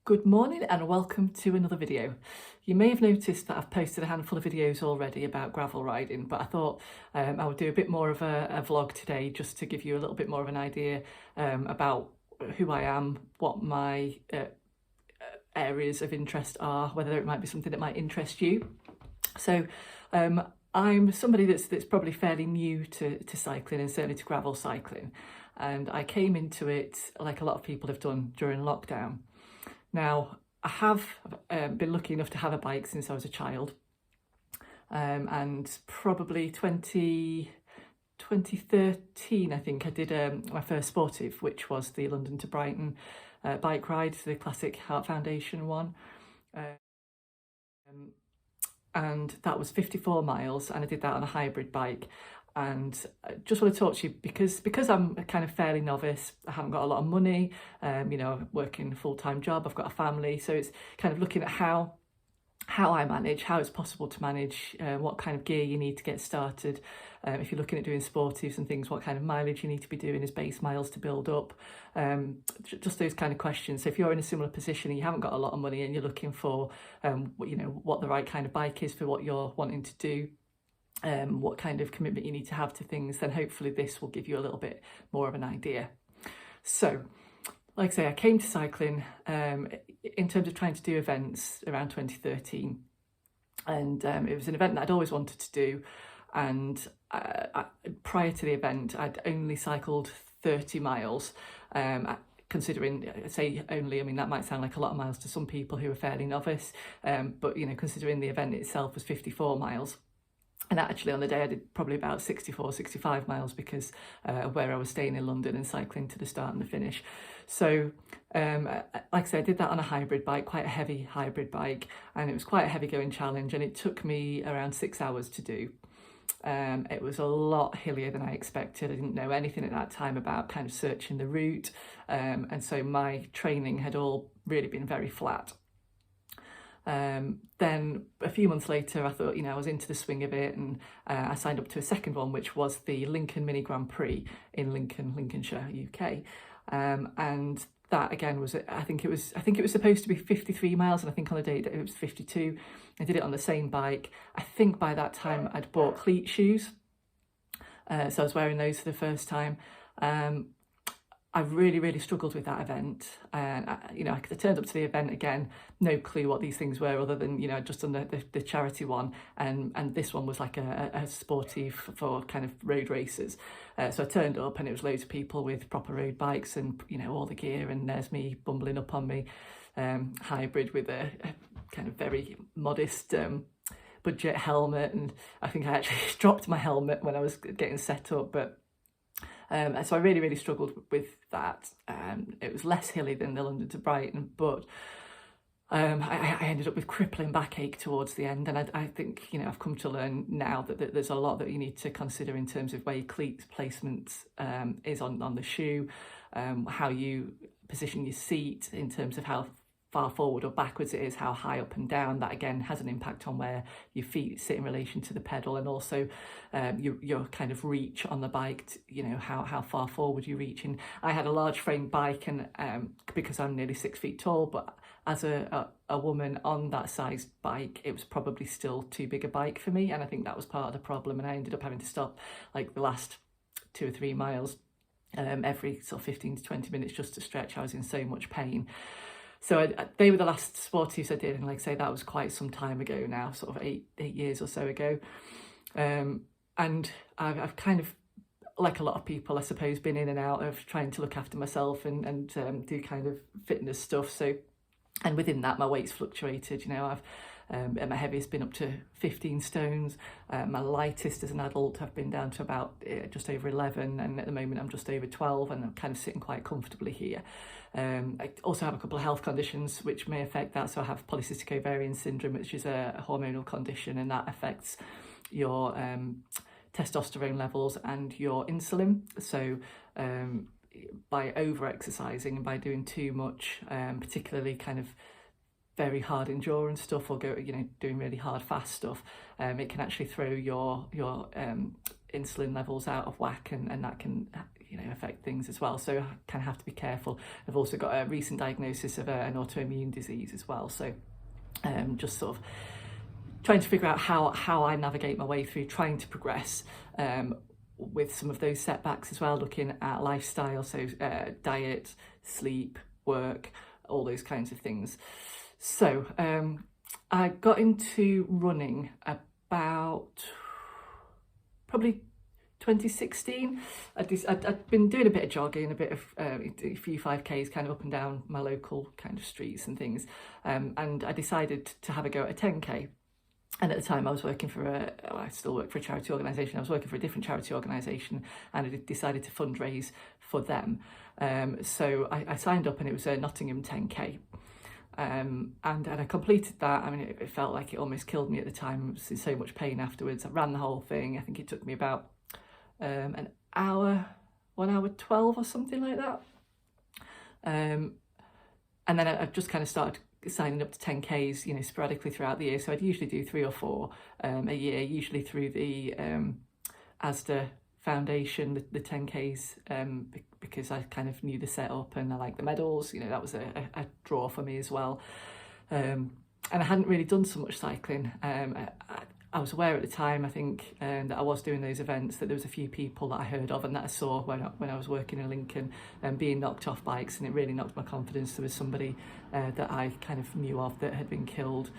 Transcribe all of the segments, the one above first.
Good morning and welcome to another video. You may have noticed that I've posted a handful of videos already about gravel riding, but I thought I would do a bit more of a vlog today just to give you a little bit more of an idea about who I am, what my areas of interest are, whether it might be something that might interest you. So I'm somebody that's probably fairly new to cycling and certainly to gravel cycling, and I came into it like a lot of people have done during lockdown. Now, I have been lucky enough to have a bike since I was a child, and probably 2013, I think, I did my first sportive, which was the London to Brighton bike ride, the classic Heart Foundation one. And that was 54 miles, and I did that on a hybrid bike. And I just want to talk to you because I'm a kind of fairly novice. I haven't got a lot of money, working a full-time job, I've got a family, so it's kind of looking at how I manage, how it's possible to manage, what kind of gear you need to get started. If you're looking at doing sportives and things, what kind of mileage you need to be doing as base miles to build up. Just those kind of questions. So if you're in a similar position and you haven't got a lot of money and you're looking for, what the right kind of bike is for what you're wanting to do, what kind of commitment you need to have to things, then hopefully this will give you a little bit more of an idea. So, like I say, I came to cycling in terms of trying to do events around 2013, and it was an event that I'd always wanted to do, and prior to the event I'd only cycled 30 miles, considering, say only, I mean that might sound like a lot of miles to some people who are fairly novice, but considering the event itself was 54 miles. And actually on the day I did probably about 65 miles because of where I was staying in London and cycling to the start and the finish. So like I said, I did that on a hybrid bike, quite a heavy hybrid bike, and it was quite a heavy going challenge, and it took me around 6 hours to do. It was a lot hillier than I expected. I didn't know anything at that time about kind of searching the route, and so my training had all really been very flat. Then a few months later I thought, I was into the swing of it, and I signed up to a second one, which was the Lincoln Mini Grand Prix in Lincoln, Lincolnshire, UK. And that again was, I think it was supposed to be 53 miles, and I think on the day it was 52. I did it on the same bike. I think by that time I'd bought cleat shoes, so I was wearing those for the first time. I really struggled with that event, and I turned up to the event again, no clue what these things were other than I'd just done the charity one, and this one was like a sportive for kind of road races. So I turned up and it was loads of people with proper road bikes and all the gear, and there's me bumbling up on me hybrid with a kind of very modest budget helmet, and I think I actually dropped my helmet when I was getting set up, but so I really struggled with that. It was less hilly than the London to Brighton, but I ended up with crippling backache towards the end, and I think I've come to learn now that there's a lot that you need to consider in terms of where your cleat placement is on the shoe, how you position your seat in terms of how far forward or backwards it is, how high up and down. That again has an impact on where your feet sit in relation to the pedal, and also your kind of reach on the bike, how far forward you reach. And I had a large frame bike, and because I'm nearly 6 feet tall, but as a woman on that size bike, it was probably still too big a bike for me, and I think that was part of the problem. And I ended up having to stop like the last 2 or 3 miles every sort of 15 to 20 minutes just to stretch. I was in so much pain. So they were the last sportives I did, and like I say, that was quite some time ago now, sort of eight years or so ago. And I've kind of, like a lot of people, I suppose, been in and out of trying to look after myself and do kind of fitness stuff. So, and within that, my weight's fluctuated. I've my heaviest been up to 15 stones. My lightest as an adult I've been down to about just over 11, and at the moment I'm just over 12, and I'm kind of sitting quite comfortably here. I also have a couple of health conditions which may affect that. So I have polycystic ovarian syndrome, which is a hormonal condition, and that affects your testosterone levels and your insulin. So by over exercising and by doing too much, particularly kind of very hard endurance stuff, or doing really hard fast stuff, it can actually throw your insulin levels out of whack, and that can affect things as well. So I kind of have to be careful. I've also got a recent diagnosis of an autoimmune disease as well. So just sort of trying to figure out how I navigate my way through trying to progress with some of those setbacks as well, looking at lifestyle, so diet, sleep, work, all those kinds of things. So I got into running about probably 2016. I'd been doing a bit of jogging, a bit of a few 5Ks kind of up and down my local kind of streets and things, and I decided to have a go at a 10K. And at the time I was working for I still work for a charity organisation. I was working for a different charity organisation, and I decided to fundraise for them. So I signed up, and it was a Nottingham 10K. And I completed that. I mean, it felt like it almost killed me at the time. I was in so much pain afterwards. I ran the whole thing. I think it took me about an hour, 1 hour 12 or something like that. And then I just kind of started signing up to 10Ks, you know, sporadically throughout the year. So I'd usually do 3 or 4 a year, usually through the Asda Foundation, the 10Ks, because I kind of knew the setup and I liked the medals. You know, that was a draw for me as well. And I hadn't really done so much cycling. I was aware at the time, I think, that I was doing those events, that there was a few people that I heard of and that I saw when I was working in Lincoln, being knocked off bikes, and it really knocked my confidence. There was somebody that I kind of knew of that had been killed.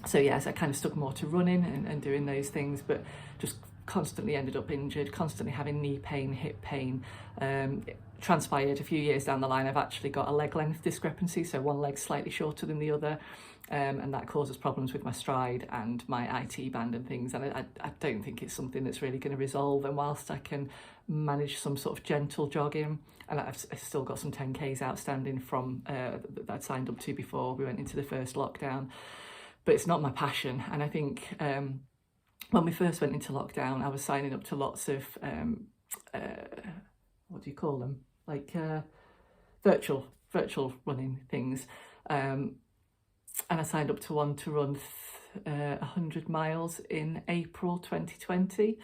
So yes, I kind of stuck more to running and doing those things, but just constantly ended up injured, constantly having knee pain, hip pain. It transpired a few years down the line, I've actually got a leg length discrepancy, so one leg's slightly shorter than the other. And that causes problems with my stride and my IT band and things, and I don't think it's something that's really going to resolve. And whilst I can manage some sort of gentle jogging, and I've still got some 10Ks outstanding from that I'd signed up to before we went into the first lockdown, but it's not my passion. And I think when we first went into lockdown, I was signing up to lots of what do you call them, like virtual running things. And I signed up to one to run 100 miles in April 2020.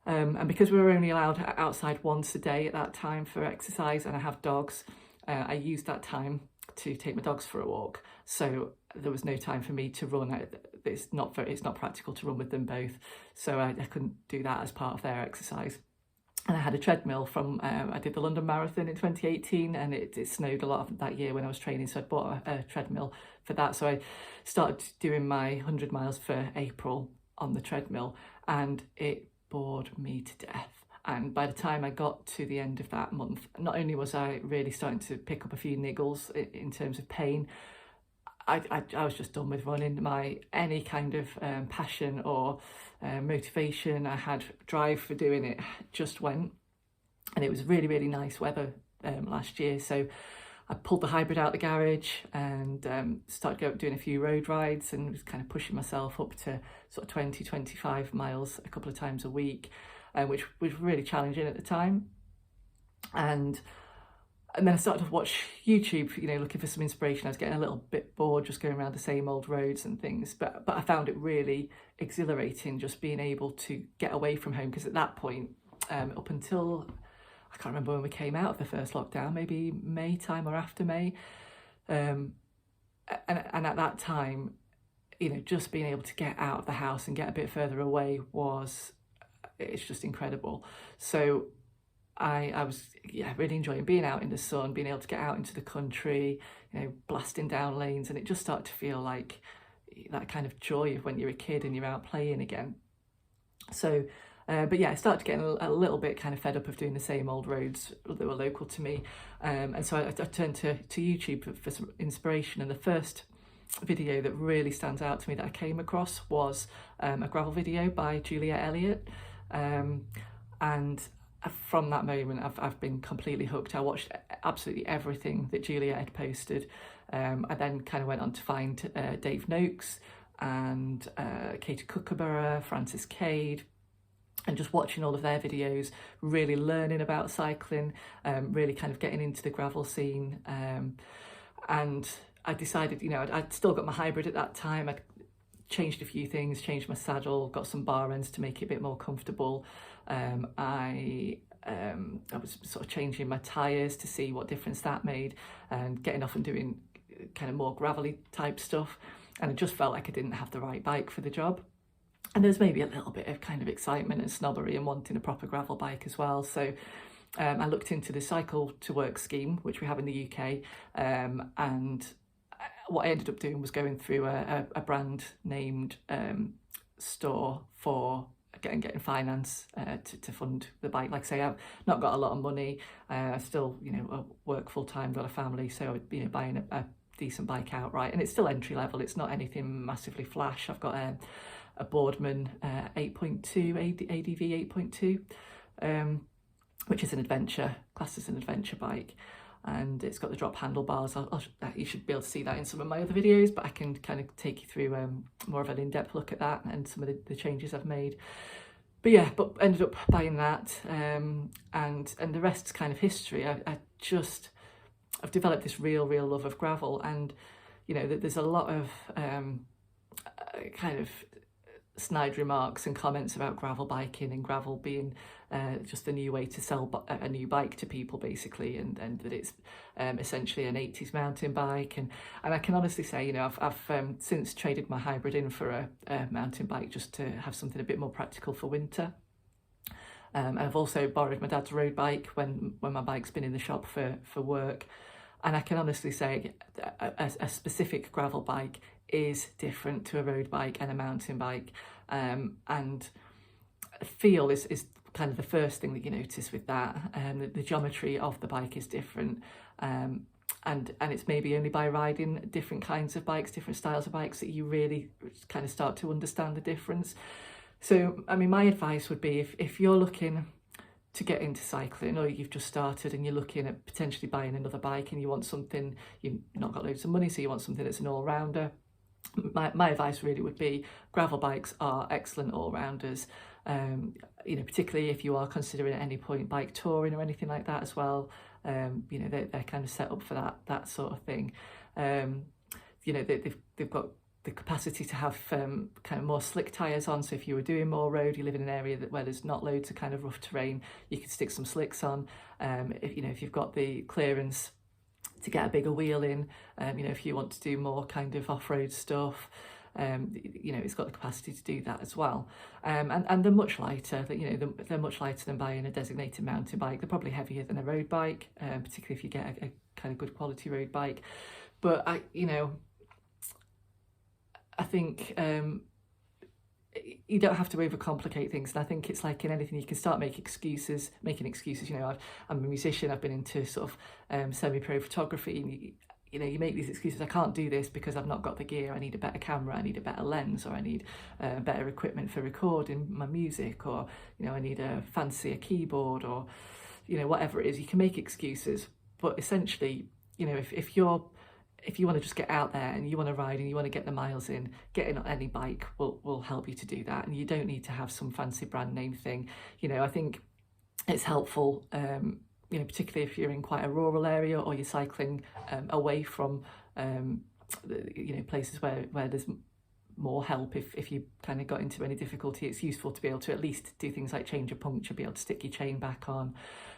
And because we were only allowed outside once a day at that time for exercise, and I have dogs, I used that time to take my dogs for a walk. So there was no time for me to run. It's not practical to run with them both. So I couldn't do that as part of their exercise. And I had a treadmill from, I did the London Marathon in 2018, and it snowed a lot of that year when I was training, so I bought a treadmill for that. So I started doing my 100 miles for April on the treadmill, and it bored me to death. And by the time I got to the end of that month, not only was I really starting to pick up a few niggles in terms of pain, I was just done with running. Any kind of passion or motivation I had, drive for doing it, just went. And it was really, really nice weather last year, so I pulled the hybrid out the garage and started doing a few road rides, and was kind of pushing myself up to sort of 20-25 miles a couple of times a week, which was really challenging at the time. And then I started to watch YouTube, you know, looking for some inspiration. I was getting a little bit bored just going around the same old roads and things, but I found it really exhilarating just being able to get away from home, because at that point, up until, I can't remember when we came out of the first lockdown, maybe May time or after May, and at that time, you know, just being able to get out of the house and get a bit further away it's just incredible. So I was really enjoying being out in the sun, being able to get out into the country, you know, blasting down lanes, and it just started to feel like that kind of joy of when you're a kid and you're out playing again. So, but yeah, I started getting a little bit kind of fed up of doing the same old roads that were local to me, and so I turned to YouTube for some inspiration. And the first video that really stands out to me that I came across was a gravel video by Juliet Elliott, and from that moment I've been completely hooked. I watched absolutely everything that Juliet had posted. I then kind of went on to find Dave Noakes and Katie Kookaburra, Francis Cade, and just watching all of their videos, really learning about cycling, really kind of getting into the gravel scene. And I decided, you know, I'd still got my hybrid at that time. I'd changed a few things, changed my saddle, got some bar ends to make it a bit more comfortable. I I was sort of changing my tyres to see what difference that made, and getting off and doing kind of more gravelly type stuff. And I just felt like I didn't have the right bike for the job. And there's maybe a little bit of kind of excitement and snobbery and wanting a proper gravel bike as well. So I looked into the Cycle to Work scheme, which we have in the UK, and what I ended up doing was going through a brand named store for getting finance to fund the bike. Like I say, I've not got a lot of money. I still, work full time, got a family, so I would, buying a decent bike outright, and it's still entry level. It's not anything massively flash. I've got a Boardman 8.2 ADV 8.2, which is an adventure, classed as an adventure bike, and it's got the drop handlebars. You should be able to see that in some of my other videos, but I can kind of take you through more of an in-depth look at that and some of the changes I've made. But yeah, but ended up buying that, and the rest's kind of history. I've developed this real love of gravel, and there's a lot of kind of snide remarks and comments about gravel biking and gravel being just a new way to sell a new bike to people, basically, and that it's essentially an 80s mountain bike, and I can honestly say, I've since traded my hybrid in for a mountain bike just to have something a bit more practical for winter. And I've also borrowed my dad's road bike when my bike's been in the shop for work, and I can honestly say a specific gravel bike is different to a road bike and a mountain bike, and feel is kind of the first thing that you notice with that. The geometry of the bike is different, and it's maybe only by riding different kinds of bikes, different styles of bikes, that you really kind of start to understand the difference. So I mean, my advice would be, if you're looking to get into cycling, or you've just started and you're looking at potentially buying another bike, and you want something, you've not got loads of money, so you want something that's an all-rounder, my advice really would be gravel bikes are excellent all-rounders, particularly if you are considering at any point bike touring or anything like that as well. They're kind of set up for that sort of thing. They've got the capacity to have kind of more slick tyres on, so if you were doing more road, you live in an area where there's not loads of kind of rough terrain, you could stick some slicks on. If you've got the clearance to get a bigger wheel in, if you want to do more kind of off-road stuff, it's got the capacity to do that as well. And they're much lighter. They're much lighter than buying a designated mountain bike. They're probably heavier than a road bike, particularly if you get a kind of good quality road bike. But I think you don't have to overcomplicate things, and I think it's like in anything, you can start making excuses. I'm a musician, I've been into sort of semi-pro photography, and you make these excuses. I can't do this because I've not got the gear, I need a better camera, I need a better lens, or I need better equipment for recording my music, or I need a fancier keyboard, or whatever it is. You can make excuses, but essentially, if you want to just get out there and you want to ride and you want to get the miles in, getting on any bike will help you to do that. And you don't need to have some fancy brand name thing. I think it's helpful, particularly if you're in quite a rural area, or you're cycling away from, places where there's more help. If you kind of got into any difficulty, it's useful to be able to at least do things like change a puncture, be able to stick your chain back on,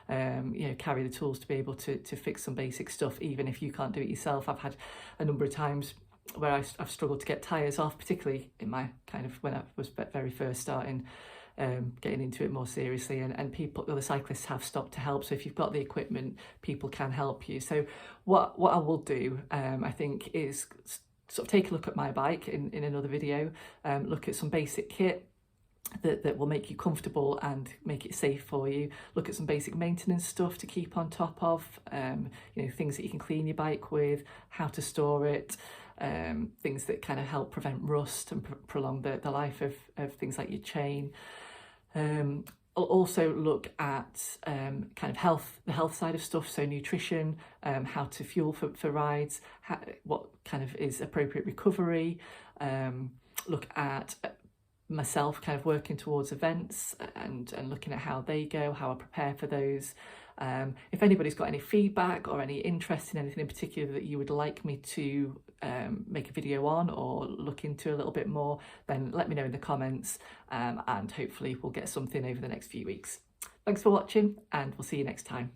carry the tools to be able to fix some basic stuff, even if you can't do it yourself. I've had a number of times where I've struggled to get tyres off, particularly in my kind of, when I was very first starting, getting into it more seriously, and other cyclists have stopped to help. So if you've got the equipment, people can help you. So what I will do, I think, is sort of take a look at my bike in another video, look at some basic kit that will make you comfortable and make it safe for you. Look at some basic maintenance stuff to keep on top of, things that you can clean your bike with, how to store it, things that kind of help prevent rust and prolong the life of things like your chain. I'll also look at kind of the health side of stuff, so nutrition, how to fuel for rides, what kind of is appropriate recovery, look at myself kind of working towards events and looking at how they go, how I prepare for those. If anybody's got any feedback or any interest in anything in particular that you would like me to make a video on or look into a little bit more, then let me know in the comments, and hopefully we'll get something over the next few weeks. Thanks for watching, and we'll see you next time.